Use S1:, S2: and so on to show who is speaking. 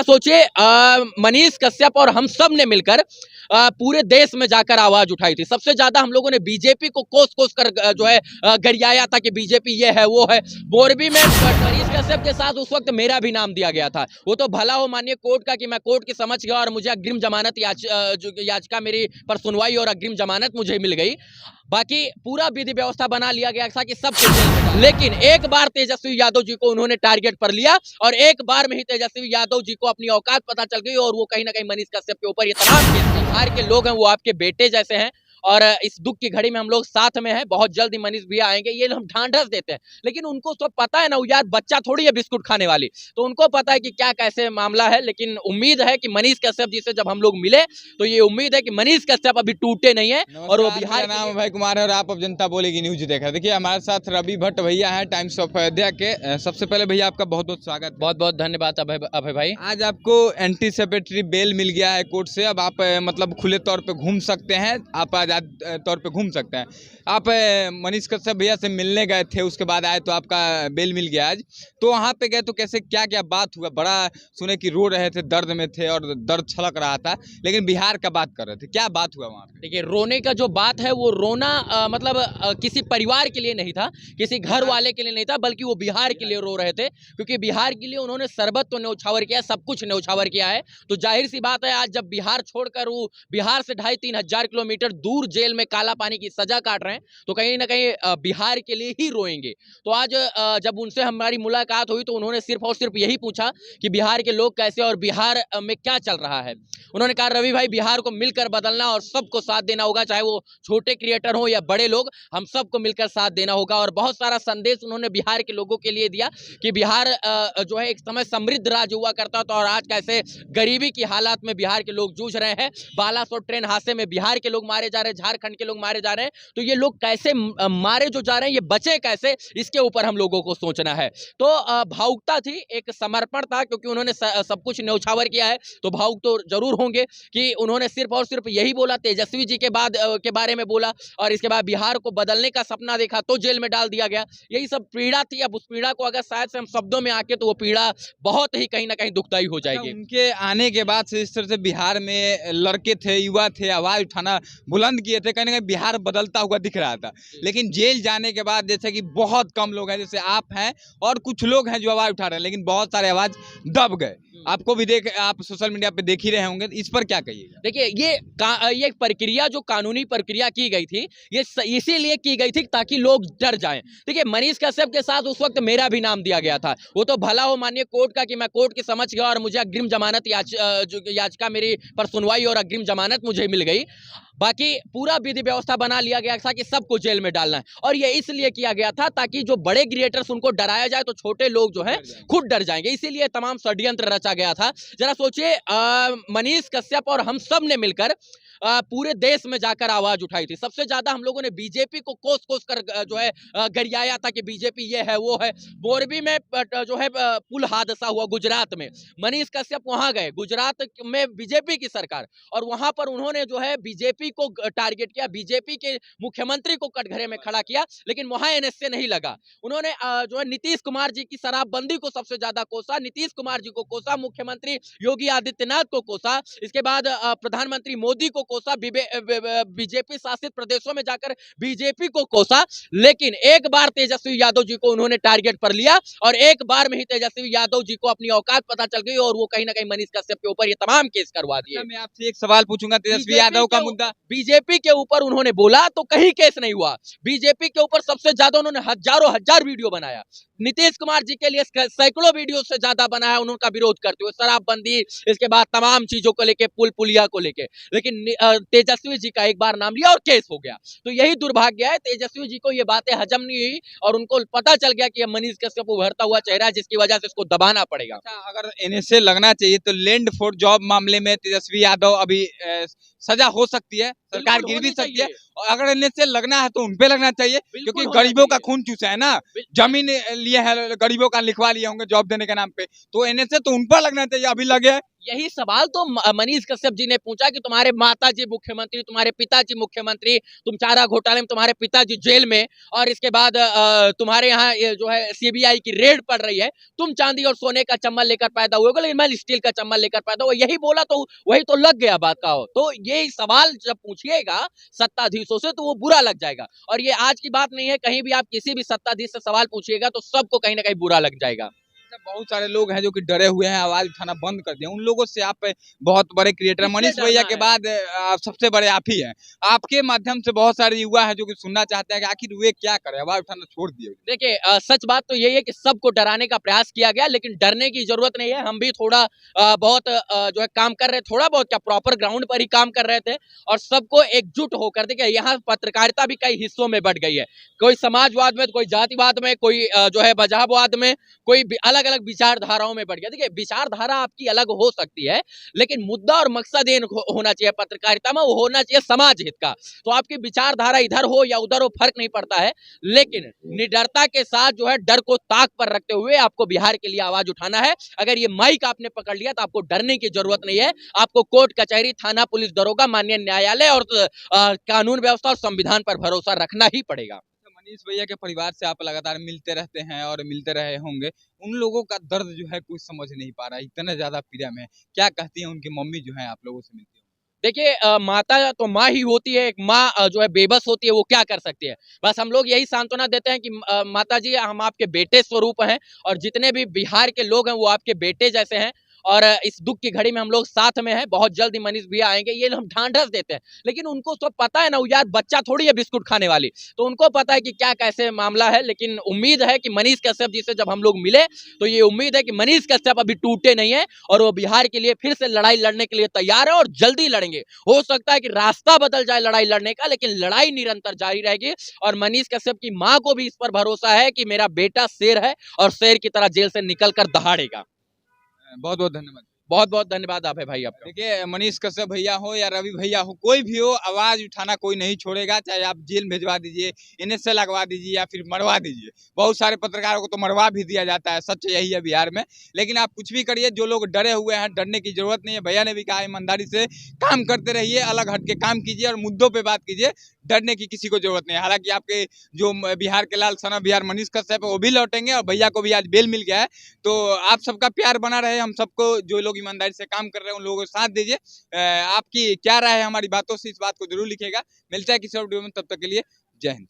S1: सोचिए मनीष कश्यप और हम सब ने मिलकर पूरे देश में जाकर आवाज उठाई थी। सबसे ज्यादा हम लोगों ने बीजेपी को कोस कोस कर जो है गरियाया था कि बीजेपी ये है वो है। मोरबी में मनीष कश्यप के साथ उस वक्त मेरा भी नाम दिया गया था। वो तो भला हो मानिए कोर्ट का कि मैं कोर्ट की समझ गया और मुझे अग्रिम जमानत याचिका मेरी पर सुनवाई और अग्रिम जमानत मुझे मिल गई। बाकी पूरा विधि व्यवस्था बना लिया गया था कि सब कुछ, लेकिन एक बार तेजस्वी यादव जी को उन्होंने टारगेट पर लिया और एक बार में ही तेजस्वी यादव जी को अपनी औकात पता चल गई और वो कहीं ना कहीं मनीष कश्यप के ऊपर ये तमाम बिहार के लोग हैं वो आपके बेटे जैसे हैं और इस दुख की घड़ी में हम लोग साथ में हैं। बहुत जल्द ही मनीष भैया आएंगे, ये हम ढांढस देते हैं, लेकिन उनको तो पता है ना यार बच्चा थोड़ी है बिस्कुट खाने वाली, तो उनको पता है कि क्या कैसे मामला है। लेकिन उम्मीद है कि मनीष कश्यप जी से जब हम लोग मिले तो ये उम्मीद है कि मनीष कश्यप अभी टूटे नहीं है और वो बिहार।
S2: नाम है भाई कुमार है और आप अब जनता बोलेगी न्यूज देख रहे हैं। देखिए हमारे साथ रवि भट्ट भैया हैं टाइम्स ऑफ अयोध्या के। सबसे पहले भैया आपका बहुत बहुत स्वागत,
S1: बहुत बहुत धन्यवाद अभय भाई।
S2: आज आपको एंटीसिपेटरी बेल मिल गया है कोर्ट से। अब आप मतलब खुले तौर पे घूम सकते हैं, आप आजाद तौर पे घूम सकते हैं। आप मनीष कश्यप भैया से मिलने गए थे, उसके बाद आए तो आपका बेल मिल गया आज। तो वहाँ पे गए तो कैसे क्या क्या बात हुआ? बड़ा सुने कि रो रहे थे, दर्द में थे और दर्द छलक रहा था, लेकिन बिहार का बात कर रहे थे, क्या बात हुआ वहाँ पे?
S1: देखिए रोने का जो बात है वो रोना मतलब किसी परिवार के लिए नहीं था, किसी घर वाले के लिए नहीं था, बल्कि वो बिहार के लिए रो रहे थे। क्योंकि बिहार के लिए उन्होंने सरबत तो न्यौछावर किया, सब कुछ न्यौछावर किया है। तो जाहिर सी बात है आज जब बिहार छोड़कर वो बिहार से 2,500-3 हजार किलोमीटर दूर जेल में काला पानी की सजा काट रहे हैं तो कहीं ना कहीं बिहार के लिए ही रोएंगे। तो आज जब उनसे हमारी मुलाकात हुई तो उन्होंने सिर्फ और सिर्फ यही पूछा कि बिहार के लोग कैसे और बिहार में क्या चल रहा है। उन्होंने कहा रवि भाई बिहार को मिलकर बदलना और सबको साथ देना होगा, चाहे वो छोटे क्रिएटर हो या बड़े लोग, हम सबको मिलकर साथ देना होगा। और बहुत सारा संदेश उन्होंने बिहार के लोगों के लिए दिया कि बिहार जो है एक समय समृद्ध राज्य हुआ करता था और आज कैसे गरीबी की हालात में बिहार के लोग जूझ रहे हैं। बालासोर ट्रेन हादसे में बिहार के लोग मारे जा रहे हैं, झारखंड के लोग मारे जा रहे हैं, तो ये लोग कैसे मारे जो जा रहे हैं ये बचे कैसे, इसके ऊपर हम लोगों को सोचना है। तो भावुकता थी, एक समर्पण था, क्योंकि उन्होंने सब कुछ न्यौछावर किया है तो भावुक तो जरूर होंगे कि उन्होंने सिर्फ और सिर्फ यही बोला, तेजस्वी जी के बाद के बारे में बोला और इसके बाद बिहार को बदलने का सपना देखा तो जेल में डाल दिया गया। यही सब पीड़ा थी। अब उस पीड़ा को अगर शायद से हम शब्दों में आके तो वो पीड़ा बहुत ही कहीं ना कहीं दुखदायी हो जाएगी।
S2: उनके आने के बाद से इस तरह से बिहार में लड़के थे, युवा थे, आवाज उठाना बुलंद किए थे, कहीं ना कहीं बिहार बदलता हुआ दिख रहा था। लेकिन जेल जाने के बाद जैसे कि बहुत कम लोग हैं, जैसे आप हैं और कुछ लोग हैं जो आवाज उठा रहे हैं, लेकिन बहुत सारे आवाज दब गए। आपको भी आप सोशल मीडिया पे देख ही रहे होंगे, इस पर क्या कहिएगा?
S1: देखिए ये प्रक्रिया जो कानूनी प्रक्रिया की गई थी ये इसीलिए की गई थी ताकि लोग डर जाएं। देखिए मनीष कश्यप के साथ उस वक्त मेरा भी नाम दिया गया था। वो तो भला हो मानिए कोर्ट का कि मैं कोर्ट की समझ गया और मुझे अग्रिम जमानत याचिका मेरी पर सुनवाई और अग्रिम जमानत मुझे मिल गई। बाकी पूरा विधि व्यवस्था बना लिया गया था कि सबको जेल में डालना है और ये इसलिए किया गया था ताकि जो बड़े क्रिएटर्स उनको डराया जाए तो छोटे लोग जो है खुद डर जाएंगे, इसीलिए तमाम षड्यंत्र रचा गया था। जरा सोचिए मनीष कश्यप और हम सब ने मिलकर पूरे देश में जाकर आवाज उठाई थी। सबसे ज्यादा हम लोगों ने बीजेपी को कोस कोस कर जो है गरियाया था कि बीजेपी ये है वो है। मोरबी में जो है पुल हादसा हुआ गुजरात में, मनीष कश्यप वहां गए, गुजरात में बीजेपी की सरकार, और वहां पर उन्होंने जो है बीजेपी को टारगेट किया, बीजेपी के मुख्यमंत्री को कटघरे में खड़ा किया, लेकिन वहां एनएसए नहीं लगा। उन्होंने जो है नीतीश कुमार जी की शराबबंदी को सबसे ज्यादा कोसा, नीतीश कुमार जी को कोसा, मुख्यमंत्री योगी आदित्यनाथ को कोसा, इसके बाद प्रधानमंत्री मोदी को कोसा, बीजेपी शासित प्रदेशों में जाकर बीजेपी को कोसा, लेकिन एक बार तेजस्वी यादव जी को उन्होंने टारगेट पर लिया और एक बार में ही तेजस्वी यादव जी को अपनी औकात पता चल गई और वो कहीं ना कहीं मनीष कश्यप के ऊपर ये तमाम केस करवा दिए।
S2: मैं आपसे एक सवाल पूछूंगा, तेजस्वी यादव का मुद्दा
S1: बीजेपी के ऊपर उन्होंने बोला तो कहीं केस नहीं हुआ, बीजेपी के ऊपर सबसे ज्यादा उन्होंने हजारों हजार वीडियो बनाया, नीतीश कुमार जी के लिए सैकड़ों वीडियो से ज्यादा बनाया उनका विरोध करते हुए, शराबबंदी, इसके बाद तमाम चीजों को लेके, पुल पुलिया को लेके, लेकिन तेजस्वी जी का एक बार नाम लिया और केस हो गया। तो यही दुर्भाग्य है, तेजस्वी जी को ये बातें हजम नहीं हुई और उनको पता चल गया कि मनीष कश्यप उभरता हुआ चेहरा है जिसकी वजह से इसको दबाना पड़ेगा।
S2: अगर एनएसए लगना चाहिए तो लैंड फॉर जॉब मामले में तेजस्वी यादव अभी सजा हो सकती है, सरकार गिर भी सकती है, और अगर एनएसए लगना है तो उनपे लगना चाहिए, क्योंकि गरीबों का खून चूसा है ना, जमीन लिए है गरीबों का, लिखवा लिए होंगे जॉब देने के नाम पे, तो एनएसए तो उन पर लगना चाहिए, अभी लगे
S1: यही सवाल तो मनीष कश्यप जी ने पूछा कि तुम्हारे माताजी मुख्यमंत्री, तुम्हारे पिताजी मुख्यमंत्री, तुम चारा घोटाले में तुम्हारे पिताजी जेल में, और इसके बाद तुम्हारे यहाँ ये जो है सीबीआई की रेड पड़ रही है, तुम चांदी और सोने का चम्मच लेकर पैदा हुए हो, लेकिन मैं स्टील का चम्मच लेकर पैदा हुआ। यही बोला तो वही तो लग गया बात का हो। तो ये सवाल जब पूछिएगा सत्ताधीशों से तो वो बुरा लग जाएगा। और ये आज की बात नहीं है, कहीं भी आप किसी भी सत्ताधीश से सवाल पूछिएगा तो सबको कहीं ना कहीं बुरा लग जाएगा।
S2: बहुत सारे लोग हैं जो कि डरे हुए हैं, आवाज उठाना बंद कर दिए। उन लोगों से आप बहुत बड़े क्रिएटर, मनीष भैया के बाद सबसे बड़े आप ही हैं। आपके माध्यम से बहुत सारे युवा हैं जो कि सुनना चाहते हैं कि आखिर वे क्या करें, आवाज उठाना छोड़ दिए।
S1: देखिए सच बात तो यही है कि सबको डराने का प्रयास किया गया, लेकिन डरने की जरूरत नहीं है। हम भी थोड़ा बहुत जो है काम कर रहे, थोड़ा बहुत क्या प्रॉपर ग्राउंड पर ही काम कर रहे थे, और सबको एकजुट होकर, देखिए यहाँ पत्रकारिता भी कई हिस्सों में बढ़ गई है। कोई समाजवाद में, कोई जातिवाद में, कोई जो है मजहबवाद में, कोई अलग अलग विचारधाराओं में बढ़ गया। देखिए विचारधारा आपकी अलग हो सकती है, लेकिन मुद्दा और मकसद होना चाहिए पत्रकारिता में, वो होना चाहिए समाज हित का। तो आपकी विचारधारा इधर हो या उधर हो फर्क नहीं पड़ता है, लेकिन निडरता के साथ जो है डर को ताक पर रखते हुए आपको बिहार के लिए आवाज उठाना है। अगर ये माइक आपने पकड़ लिया तो आपको डरने की जरूरत नहीं है। आपको कोर्ट कचहरी, थाना, पुलिस, दरोगा, माननीय न्यायालय और कानून व्यवस्था और संविधान पर भरोसा रखना ही पड़ेगा।
S2: मनीष भैया के परिवार से आप लगातार मिलते रहते हैं और मिलते रहे होंगे। उन लोगों का दर्द जो है कोई समझ नहीं पा रहा है, इतने ज्यादा पीड़ा में। क्या कहती हैं उनकी मम्मी जो है आप लोगों से मिलती है?
S1: देखिए माता तो माँ ही होती है। एक माँ जो है बेबस होती है, वो क्या कर सकती है। बस हम लोग यही सांत्वना देते हैं कि माता जी हम आपके बेटे स्वरूप हैं, और जितने भी बिहार के लोग हैं वो आपके बेटे जैसे हैं, और इस दुख की घड़ी में हम लोग साथ में हैं। बहुत जल्द ही मनीष भैया आएंगे, ये हम ढांढस देते हैं। लेकिन उनको तो पता है ना, यार बच्चा थोड़ी है बिस्कुट खाने वाली, तो उनको पता है कि क्या कैसे मामला है। लेकिन उम्मीद है कि मनीष कश्यप जी से जब हम लोग मिले तो ये उम्मीद है कि मनीष कश्यप अभी टूटे नहीं है, और वो बिहार के लिए फिर से लड़ाई लड़ने के लिए तैयार है, और जल्दी लड़ेंगे। हो सकता है कि रास्ता बदल जाए लड़ाई लड़ने का, लेकिन लड़ाई निरंतर जारी रहेगी। और मनीष कश्यप की माँ को भी इस पर भरोसा है कि मेरा बेटा शेर है, और शेर की तरह जेल से निकलकर दहाड़ेगा।
S2: बहुत बहुत धन्यवाद।
S1: बहुत बहुत धन्यवाद आप है भाई आपका।
S2: देखिए मनीष कश्यप भैया हो या रवि भैया हो, कोई भी हो, आवाज उठाना कोई नहीं छोड़ेगा। चाहे आप जेल भेजवा दीजिए, NSA लगवा दीजिए या फिर मरवा दीजिए। बहुत सारे पत्रकारों को तो मरवा भी दिया जाता है, सच यही है बिहार में। लेकिन आप कुछ भी करिए, जो लोग डरे हुए हैं डरने की जरूरत नहीं है। भैया ने भी कहा ईमानदारी से काम करते रहिए, अलग हट के काम कीजिए और मुद्दों पर बात कीजिए। डरने की किसी को जरूरत नहीं है। हालांकि आपके जो बिहार के लाल सना बिहार मनीष कश्यप है वो भी लौटेंगे, और भैया को भी आज बेल मिल गया है। तो आप सबका प्यार बना रहे। हम सबको, जो लोग ईमानदारी से काम कर रहे हैं उन लोगों को साथ दीजिए। आपकी क्या राय है हमारी बातों से, इस बात को जरूर लिखिएगा। मिलता है किसी और वीडियो में, तब तक के लिए जय हिंद।